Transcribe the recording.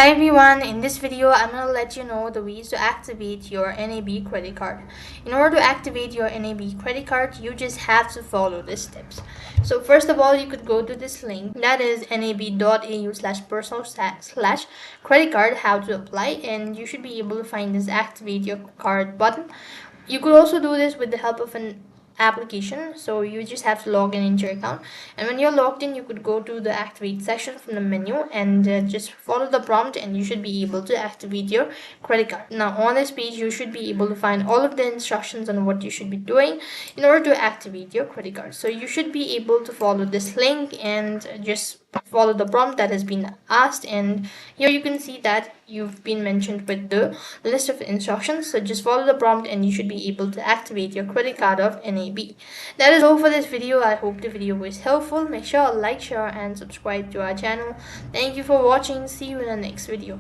Hi everyone, in this video I'm going to let you know the ways to activate your NAB credit card. In order to activate your NAB credit card, you just have to follow the steps. So first of all, you could go to this link, that is nab.au/personal/credit card, how to apply, and you should be able to find this activate your card button. You could also do this with the help of an application, so you just have to log in into your account, and when you're logged in you could go to the activate section from the menu and just follow the prompt and you should be able to activate your credit card. Now on this page you should be able to find all of the instructions on what you should be doing in order to activate your credit card. So you should be able to follow this link and just follow the prompt that has been asked, and here you can see that you've been mentioned with the list of instructions. So just follow the prompt and you should be able to activate your credit card of NAB. That is all for this video. I hope the video was helpful. Make sure to like, share and subscribe to our channel. Thank you for watching. See you in the next video.